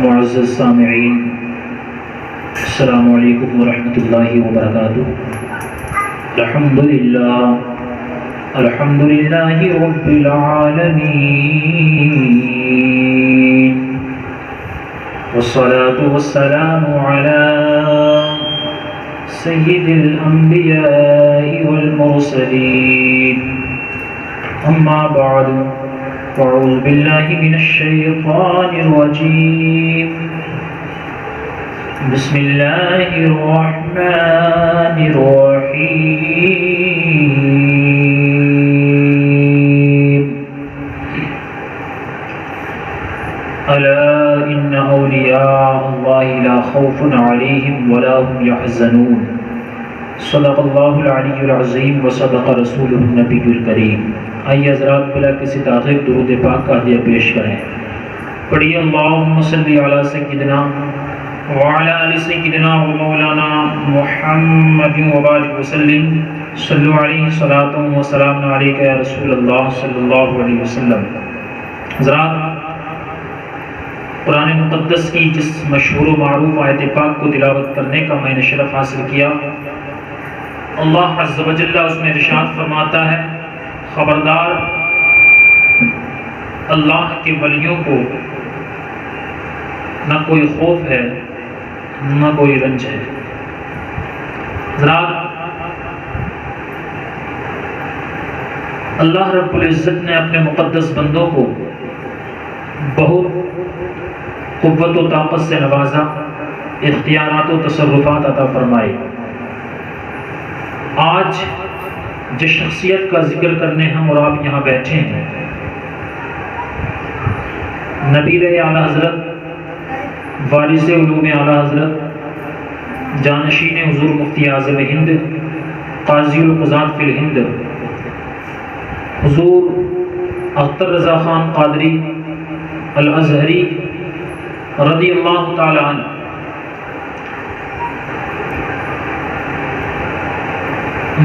معزز سامعین، السلام علیکم ورحمۃ اللہ وبرکاتہ۔ الحمد للہ رب العالمین، والصلاة والسلام علی سید الانبیاء والمرسلین، اما بعد فاعوذ باللہ من الشیطان الرجیم، بسم اللہ الرحمن الرحیم، الا ان اولیاء اللہ لا خوف علیہم ولا هم يحزنون، صدق اللہ العلی العظیم وصدق رسولہ النبی الکریم۔ آئیے حضرات بلا کسی تاخیر درود پاک کا عطیہ پیش کریں۔ پڑھیے اللہم صلی علی سیدنا وعلی آل سیدنا و مولانا محمد وبارک وسلم، صلو علیہ صلاۃ و سلام علیک یا رسول اللہ صلی اللہ علیہ وسلم۔ حضرات، قرآن مقدس کی جس مشہور و معروف آیت پاک کو تلاوت کرنے کا میں نے شرف حاصل کیا، اللہ عز و جل اس میں ارشاد فرماتا ہے، خبردار اللہ کے ولیوں کو نہ کوئی خوف ہے نہ کوئی رنج ہے۔ حضرات، اللہ رب العزت نے اپنے مقدس بندوں کو بہت قوت و طاقت سے نوازا، اختیارات و تصرفات عطا فرمائے۔ آج جس شخصیت کا ذکر کرنے ہم اور آپ یہاں بیٹھے ہیں، نبی اعلیٰ حضرت، وارث علوم اعلیٰ حضرت، جانشین حضور مفتی اعظم ہند، قاضی القضات فی الہند، حضور اختر رضا خان قادری الازہری رضی اللہ تعالی عنہ،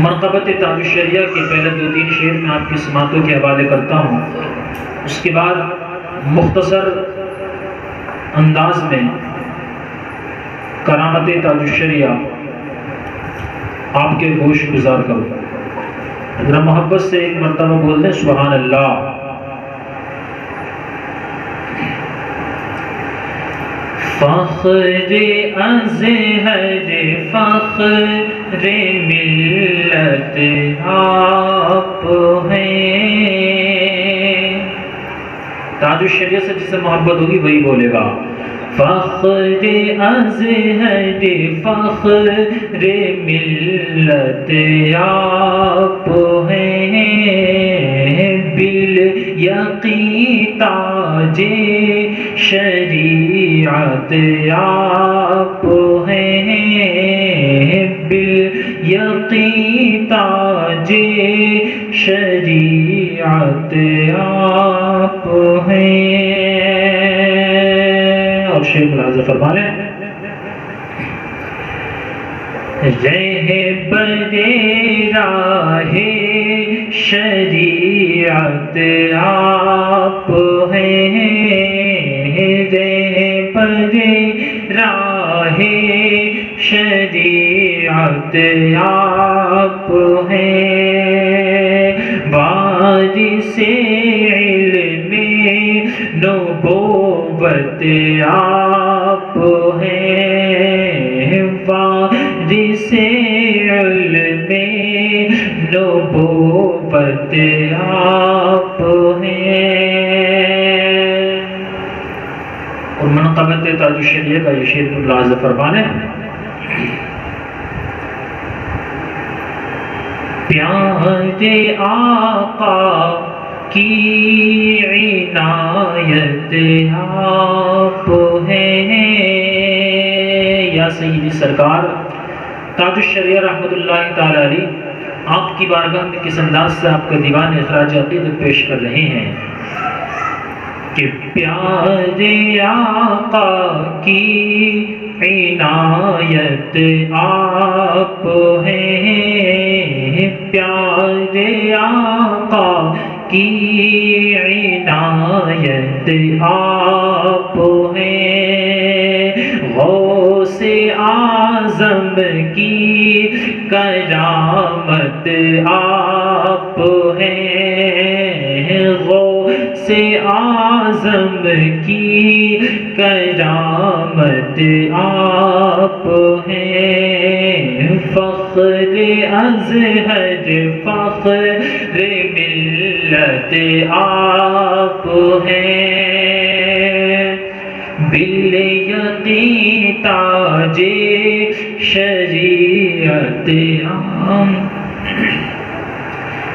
منقبت تاج الشریعہ کے پہلے 2-3 شعر میں آپ کی سماعتوں کے حوالے کرتا ہوں، اس کے بعد مختصر انداز میں کرامت تاج الشریعہ آپ کے گوش گزار کروں۔ ذرا محبت سے ایک مرتبہ بول دیں سبحان اللہ۔ فخر ازہر فخر ملت آپ ہیں، تاج الشریعہ سے جسے محبت ہوگی وہی بولے گا۔ فخر ازہر فخر ملت آپ ہیں، بالیقین تاج شریعت آپ ہیں، بالیقین تاج شریعت آپ ہیں۔ اور شیخ ملاحظہ فرما لیں، رہبر راہ شریعت آپ ہیں، رہبر راہ شریعت آپ ہیں، وارث علم نبوت آپ ہیں، وارث علم نبوت آپ ہیں۔ اور منقبت تاج الشریعہ کا یہ شعر ملاحظہ فرمانے، پیارے آقا کی عنایت آپ ہیں، یا سیدی سرکار تاج الشریعہ رحمۃ اللہ تعالی علیہ آپ کی بارگاہ میں کس انداز سے آپ کا دیوان اخراج عقیدت پیش کر رہے ہیں کہ پیارے آقا کی عنایت آپ ہیں، پیارے آقا کی عنایت آپ ہیں، کی کرامت آپ ہیں، غوث اعظم کی کرامت آپ ہیں، فخر ازہر فخر ملت آپ ہیں، بالیقین تاج شریعت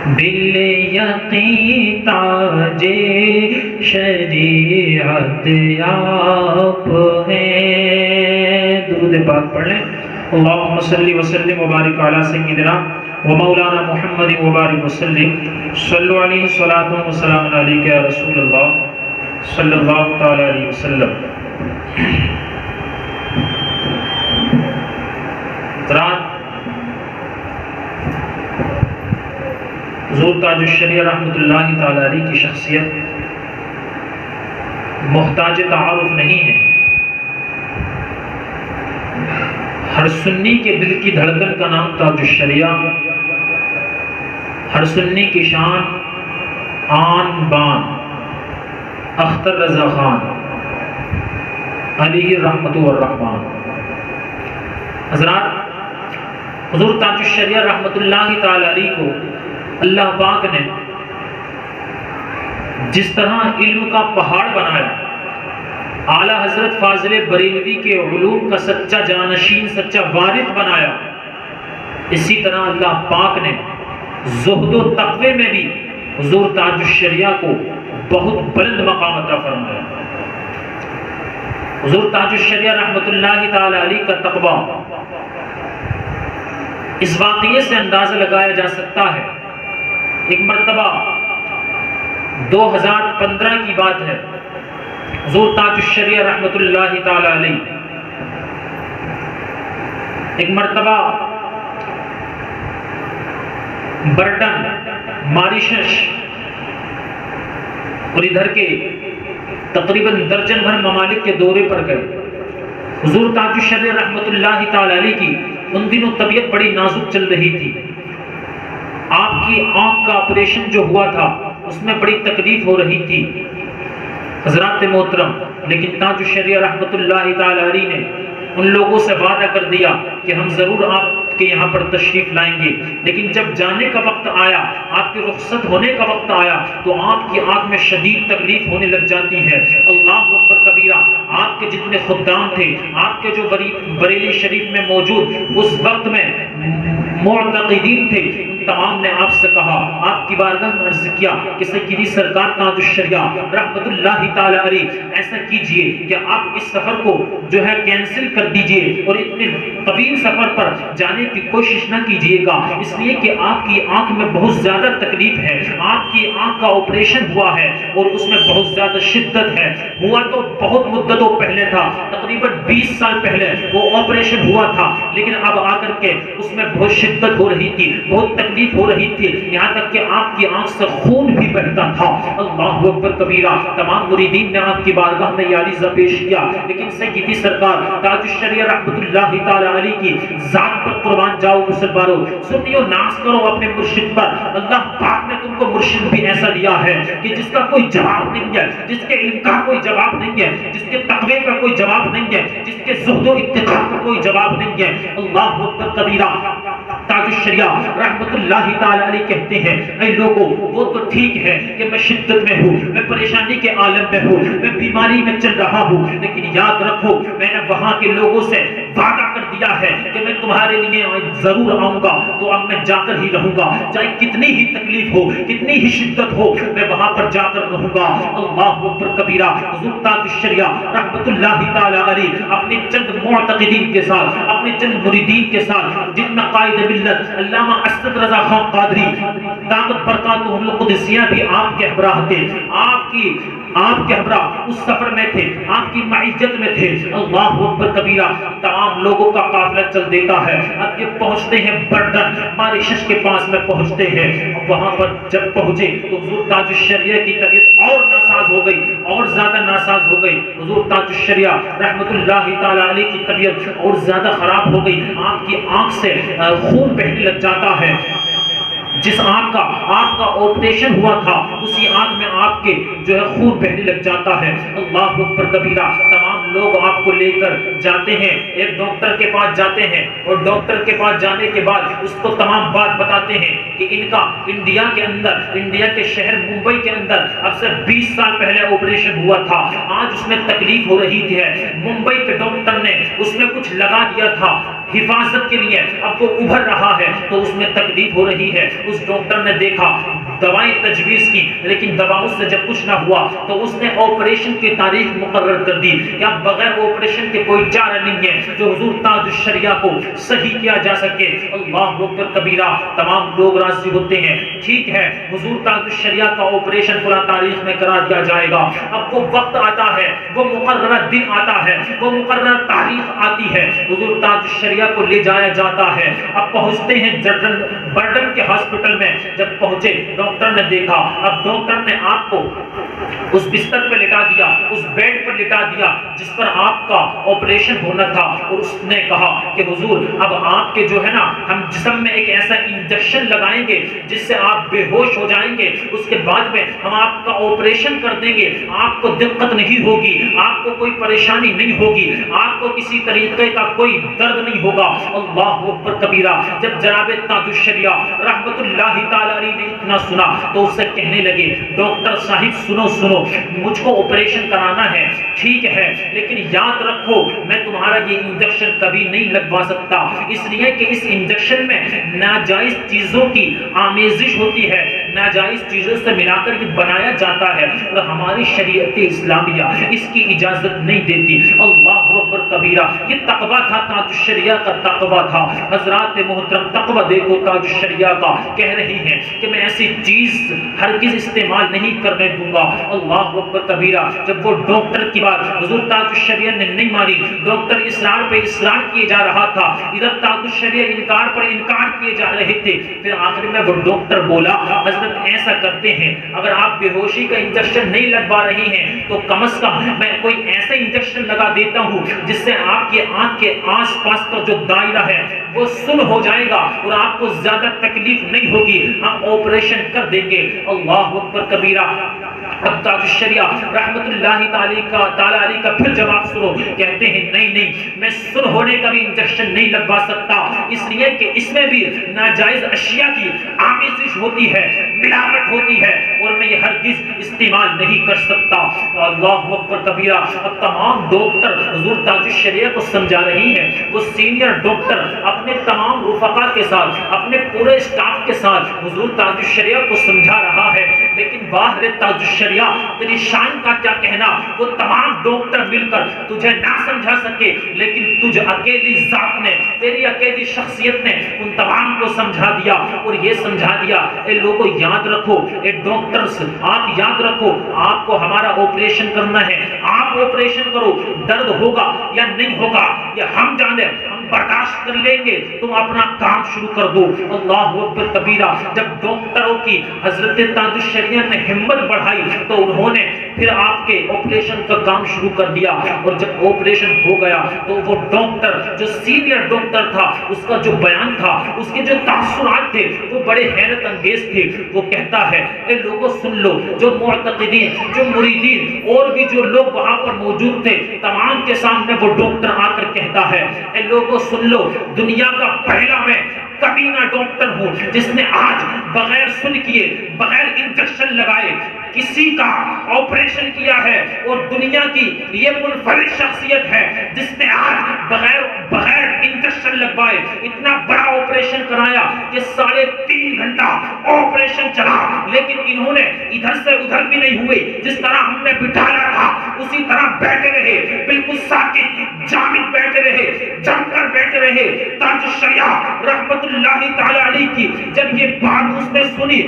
بالیقین تاج شریعت آپ ہیں۔ درود پاک پڑھ لیں۔ اللہم صلی وسلم وبارک علی سیدنا و مولانا محمد وبارک وسلم، صلو علیہ صلاۃ و سلام علیک یا رسول اللہ صلی اللہ تعالی علیہ وسلم۔ حضرات، حضور تاج الشریعہ رحمۃ اللہ تعالی علیہ کی شخصیت محتاج تعارف نہیں ہے۔ ہر سنی کے دل کی دھڑکن کا نام تاج الشریعہ، ہر سنی کی شان آن بان اختر رضا خان علیہ رحمت والرحمان۔ حضرات، حضور تاج الشریعہ رحمت اللہ تعالی علیہ کو اللہ پاک نے جس طرح علم کا پہاڑ بنایا، اعلیٰ حضرت فاضل بریلوی کے علوم کا سچا جانشین، سچا وارث بنایا، اسی طرح اللہ پاک نے زہد و تقوی میں بھی حضور تاج الشریعہ کو بہت بلند مقام عطا فرمایا۔ حضور تاج الشریعہ رحمت اللہ تعالی علیہ کا تقوی اس واقعے سے اندازہ لگایا جا سکتا ہے۔ ایک مرتبہ 2015 کی بات ہے، حضور تاج الشریعہ رحمت اللہ تعالی علیہ ایک مرتبہ برٹن، ماریشس اور ادھر کے تقریباً درجن بھر ممالک کے دورے پر گئے۔ حضور تاج الشریعہ رحمت اللہ تعالی علیہ کی ان دنوں طبیعت بڑی نازک چل رہی تھی۔ آپ کی آنکھ کا آپریشن جو ہوا تھا اس میں بڑی تکلیف ہو رہی تھی۔ حضرات محترم، لیکن تاج الشریعہ رحمت اللہ تعالی علیہ نے ان لوگوں سے وعدہ کر دیا کہ ہم ضرور آپ کے یہاں پر تشریف لائیں گے، لیکن جب جانے کا وقت آیا، آپ کے رخصت ہونے کا وقت آیا تو آپ کی آنکھ میں شدید تکلیف ہونے لگ جاتی ہے۔ اللہ اکبر کبیرہ، آپ کے جتنے خدام تھے، آپ کے جو بریلی شریف میں موجود اس وقت میں معتقدین تھے، تمام نے آپ سے کہا، آپ کی بارگاہ میں عرض کیا کہ سیدی سرکار تاج الشریعہ رحمت اللہ تعالی علیہ ایسا کیجئے کہ آپ اس سفر کو جو ہے کینسل کر دیجئے اور اتنے طویل سفر پر جانے کی کوشش نہ کیجئے گا، اس لیے کہ آپ کی آنکھ میں بہت زیادہ تکلیف ہے، آپ کی آنکھ کا آپریشن ہوا ہے اور اس میں بہت زیادہ شدت ہے۔ ہوا تو بہت مدتوں پہلے تھا، تقریباً 20 سال پہلے وہ آپریشن ہوا تھا، لیکن اب آ کر کے اس میں بہت شدت ہو رہی تھی، بہت تکلیف ہو رہی تھی، یہاں تک کہ آپ کی آنکھ سے خون بھی بہتا تھا۔ اللہ اکبر کبیرہ، تمام مریدین نے آپ کی بارگاہ میں یہ عریضہ پیش کیا، لیکن سیدی سرکار تاج الشریعہ رحمت اللہ تعالی علیہ کی ذات پر قربان جاؤ مسلمانوں، سنیو ناز کرو اپنے مرشد پر۔ اللہ پاک نے تم کو مرشد بھی ایسا دیا ہے کہ جس کا کوئی جواب نہیں ہے، جس کے علم کا کوئی جواب نہیں ہے، جس کے تقوی کا کوئی جواب نہیں ہے، جس کے زہد و اتقاء کا کوئی جواب نہیں ہے۔ اللہ اکبر کبیرہ، تاج الشریعہ رحمت اللہ تعالی علیہ کہتے ہیں، اے لوگوں، وہ تو ٹھیک ہے کہ میں شدت میں ہوں، میں پریشانی کے عالم میں ہوں، میں بیماری میں چل رہا ہوں، لیکن یاد رکھو میں نے وہاں کے لوگوں سے وعدہ کر دیا ہے کہ میں تمہارے لیے ضرور آؤں گا، تو اب میں جا کر ہی رہوں گا، چاہے کتنی ہی تکلیف ہو، کتنی ہی شدت ہو، میں وہاں پر جا کر رہوں گا۔ اللہ اکبر کبیرہ، حضور تاج الشریعہ رحمت اللہ تعالی علیہ اپنے چند معتقدین کے ساتھ، اپنے چند مریدین کے ساتھ، جن میں قائد ملت علامہ اسد رضا خان قادری دامت برکاتہ القدسیہ بھی آپ کے ہمراہ تھے، آپ کے ہمراہ اس سفر میں تھے، آپ کی معیت میں تھے۔ اللہ اکبر کبیرہ، تمام لوگوں کا قافلہ چل دیتا ہے، اب یہ پہنچتے ہیں برٹن، ماریشس کے پاس میں پہنچتے ہیں۔ وہاں پر جب پہنچے تو حضور تاج الشریعہ کی طبیعت اور ناساز ہو گئی، اور زیادہ ناساز ہو گئی۔ حضور تاج الشریعہ رحمت اللہ تعالی علیہ کی طبیعت اور زیادہ خراب ہو گئی، آپ کی آنکھ سے خون بہنے لگ جاتا ہے۔ جس آنکھ کا آپ کا آپریشن ہوا تھا اسی آنکھ میں آپ کے جو ہے خون بہنے لگ جاتا ہے۔ اللہ اکبر کبیرہ۔ تمام لوگ آپ کو لے کر جاتے ہیں، ایک ڈاکٹر کے پاس جاتے ہیں اور ڈاکٹر کے پاس جانے کے بعد اس کو تمام بات بتاتے ہیں کہ ان کا انڈیا کے اندر، انڈیا کے شہر ممبئی کے اندر اب سے 20 سال پہلے آپریشن ہوا تھا، آج اس میں تکلیف ہو رہی ہے۔ ممبئی کے ڈاکٹر نے اس میں کچھ لگا دیا تھا حفاظت کے لیے، اب وہ ابھر رہا ہے تو اس میں تکلیف ہو رہی ہے۔ اس ڈاکٹر نے دیکھا، دوائیں تجویز کی، لیکن دواؤں سے جب کچھ نہ ہوا تو اس نے آپریشن کی تاریخ مقرر کر دی کہ اب بغیر آپریشن کے کوئی چارہ نہیں ہے جو حضور تاج الشریعہ کو صحیح کیا جا سکے۔ اللہ اکبر کبیرہ۔ تمام لوگ راضی ہوتے ہیں، ٹھیک ہے حضور تاج الشریعہ کا آپریشن پورا تاریخ میں کرا دیا جائے گا۔ اب وہ وقت آتا ہے، وہ مقررہ دن آتا ہے، وہ مقررہ تاریخ آتی ہے، حضور تاج الشریعہ کو لے جایا جاتا ہے۔ اب پہنچتے ہیں برڈن کے ہاسپٹل میں، جب پہنچے ڈاکٹر نے دیکھا، اب ڈاکٹر نے آپ کو اس بستر پہ لٹا دیا، اس بیڈ پر لٹا دیا جس پر آپ کا آپریشن ہونا تھا، اور اس نے کہا کہ حضور اب آپ کے جو ہے نا ہم جسم میں ایک ایسا انجیکشن لگائیں گے جس سے آپ بے ہوش ہو جائیں گے، اس کے بعد میں ہم آپ کا آپریشن کر دیں گے، آپ کو دقت نہیں ہوگی، آپ کو کوئی پریشانی نہیں ہوگی، آپ کو کسی طریقے کا کوئی درد نہیں ہوگا۔ اللہ اکبر کبیرہ۔ جب جناب تاج الشریعہ رحمت اللہ تعالی علیہ نے اتنا سنا تو اس سے کہنے لگے ڈاکٹر صاحب سنو سنو، مجھ کو آپریشن کرانا ہے، ٹھیک ہے، لیکن یاد رکھو میں تمہارا یہ انجیکشن کبھی نہیں لگوا سکتا، اس لیے کہ اس انجیکشن میں ناجائز چیزوں کی آمیزش ہوتی ہے، ناجائز چیزوں سے ملا کر یہ بنایا جاتا ہے اور ہماری شریعت اسلامیہ اس کی اجازت نہیں دیتی۔ اللہ اکبر کبیرہ۔ یہ تقویٰ تھا تاج الشریعہ کا، تقویٰ تھا۔ حضرات محترم تقویٰ دیکھو تاج الشریعہ کا، کہہ رہی ہیں کہ میں ایسی چیز ہرگز استعمال نہیں کرنے دوں گا۔ اللہ اکبر کبیرہ۔ جب وہ ڈاکٹر کی بات حضور تاج الشریعہ نے نہیں مانی، ڈاکٹر اصرار پہ اصرار کیے جا رہا تھا، ادھر تاج الشریعہ انکار پر انکار کیے جا رہے تھے، پھر آخر میں وہ ڈاکٹر بولا حضرت ایسا کرتے ہیں اگر آپ بے ہوشی کا انجیکشن نہیں لگوا رہی ہیں تو کم از کم میں کوئی ایسا انجیکشن لگا دیتا ہوں جس سے آپ کی آنکھ کے آس پاس کا جو دائرہ ہے وہ سن ہو جائے گا اور آپ کو زیادہ تکلیف نہیں ہوگی، ہم آپریشن کر دیں گے۔ اللہ اکبر کبیرہ۔ اب تاج الشریعہ رحمت اللہ تعالی علیہ کا پھر جواب سنو، کہتے ہیں نہیں نہیں میں سن ہونے کا بھی انجیکشن نہیں لگوا سکتا، اس لیے کہ اس میں بھی ناجائز اشیاء کی آمیزش ہوتی ہے، ملاوٹ ہوتی ہے اور میں یہ ہرگز استعمال نہیں کر سکتا۔ اللہ اکبر کبیرہ۔ اب تمام ڈاکٹر حضور تاج الشریعہ کو سمجھا رہی ہیں، وہ سینئر ڈاکٹر اپنے تمام رفقا کے ساتھ، اپنے پورے اسٹاف کے ساتھ حضور تاج الشریعہ کو سمجھا رہا ہے، لیکن باہر تاج الشریعہ تیری شان کا کیا کہنا، وہ تمام ڈاکٹر مل کر تجھے نہ سمجھا سکے، لیکن تجھ اکیلی ذات نے، تیری اکیلی شخصیت نے ان تمام کو سمجھا دیا اور یہ سمجھا دیا اے لوگوں یاد رکھو، اے ڈاکٹرز آپ یاد رکھو، آپ کو ہمارا آپریشن کرنا ہے، آپ آپریشن کرو، درد ہوگا یا نہیں ہوگا یہ ہم جانے، ہم برداشت کر لیں گے، تم اپنا کام شروع کر دو۔ اللہ اکبر کبیرہ۔ جب ڈاکٹروں کی حضرت تاج الشریعہ نے ہمت بڑھائی تو انہوں نے پھر آپ کے آپریشن کا کام شروع کر دیا، اور جب آپریشن ہو گیا تو وہ ڈاکٹر جو سینئر ڈاکٹر تھا اس کا جو بیان تھا، اس کے جو تاثرات تھے وہ بڑے حیرت انگیز تھے۔ وہ کہتا ہے اے لوگوں سن لو، جو معتقدین، جو مریدین اور بھی جو لوگ وہاں پر موجود تھے تمام کے سامنے وہ ڈاکٹر آ کر کہتا ہے اے لوگوں سن لو، دنیا کا پہلا میں کمینہ ڈاکٹر ہوں جس نے آج بغیر سن کیے، بغیر انجیکشن لگائے کسی کا آپریشن کیا ہے، اور دنیا کی یہ منفرد شخصیت ہے جس نے آج بغیر انجیکشن لگوائے اتنا بڑا آپریشن کرایا کہ 3.5 گھنٹہ آپریشن چلا، لیکن انہوں نے ادھر سے ادھر بھی نہیں ہوئے، جس طرح ہم نے بٹھایا تھا اسی طرح بیٹھے رہے، بالکل ساکت جامد بیٹھے رہے، جم کر بیٹھے رہے۔ تاج الشریعہ رحمت اللہ تعالی علیہ کی جب یہ بات اس نے سنی،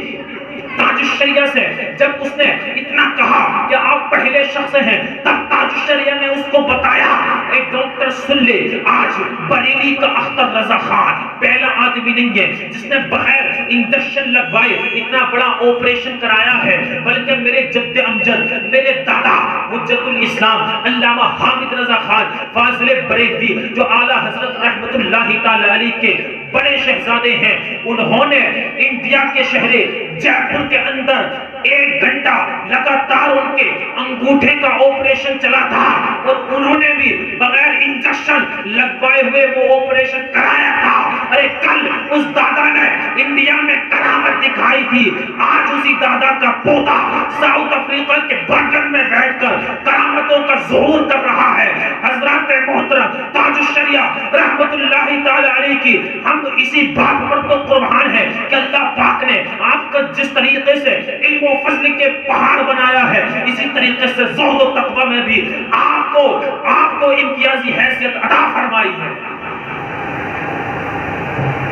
تاج الشریعہ سے جب اس نے اتنا کہا کہ آپ پہلے شخص ہیں، تب تاج الشریعہ نے اس کو بتایا ایک ڈاکٹر سن لے، آج بریلی کا اختر رضا خان پہلا آدمی نہیں ہے جس نے بغیر انجیکشن لگوائے اتنا بڑا آپریشن کرایا ہے، بلکہ میرے جد امجد، میرے دادا حجت الاسلام علامہ حامد رضا خان فاضل بریلوی جو اعلیٰ حضرت رحمت اللہ تعالی علیہ کے بڑے شہزادے ہیں، انہوں نے انڈیا کے شہر جے پور کے اندر 1 گھنٹہ لگاتار ان کے انگوٹھے کا آپریشن چلا تھا، اور انہوں نے بھی بغیر انجیکشن لگوائے ہوئے وہ آپریشن کرایا تھا۔ ارے کل اس دادا نے انڈیا میں کرامت دکھائی تھی، آج اسی دادا کا پوتا ساؤتھ افریقہ کے برٹن میں بیٹھ کر کرامتوں کا ظہور کر رہا ہے۔ حضرات محترم، تاج الشریعہ رحمت اللہ تعالی علیہ کی ہم اسی بات پر تو قربان ہے کہ اللہ پاک نے آپ کا جس طریقے سے علم و فضل کے پہاڑ بنایا ہے، اسی طریقے سے زہد و تقوی میں بھی آپ کو امتیازی حیثیت عطا فرمائی ہے۔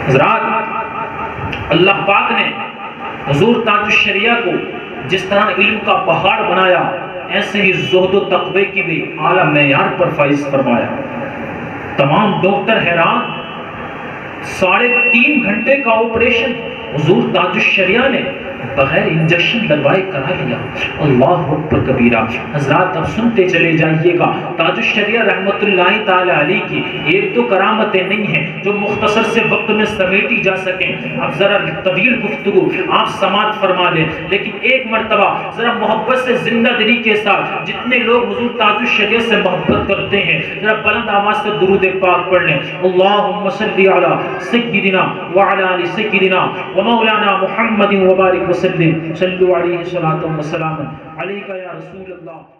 حضرات، اللہ پاک نے حضور تاج الشریعہ کو جس طرح علم کا پہاڑ بنایا، ایسے ہی زہد و تقوی کی بھی اعلیٰ معیار پر فائز فرمایا۔ تمام ڈاکٹر حیران، 3.5 گھنٹے کا آپریشن حضور تاج الشریعہ نے بغیر انجیکشن لگوائے کرا لیا۔ اللہ اکبر کبیرہ۔ حضرات اب سنتے چلے جائیے گا، تاج الشریعہ رحمت اللہ تعالی علیہ کی ایک تو کرامتیں نہیں ہیں جو مختصر سے وقت میں سمیٹی جا سکیں۔ اب ذرا طویل گفتگو آپ سماعت فرما لیں، لیکن ایک مرتبہ ذرا محبت سے زندہ دلی کے ساتھ جتنے لوگ حضور تاج الشریعہ سے محبت کرتے ہیں ذرا بلند آواز سے درود پاک پڑھ لیں۔ اللہم صلی علی سیدنا وعلی آل سیدنا ومولانا محمد وبارک وسلم، صلو علیہ الصلاۃ والسلام علیک یا رسول اللہ۔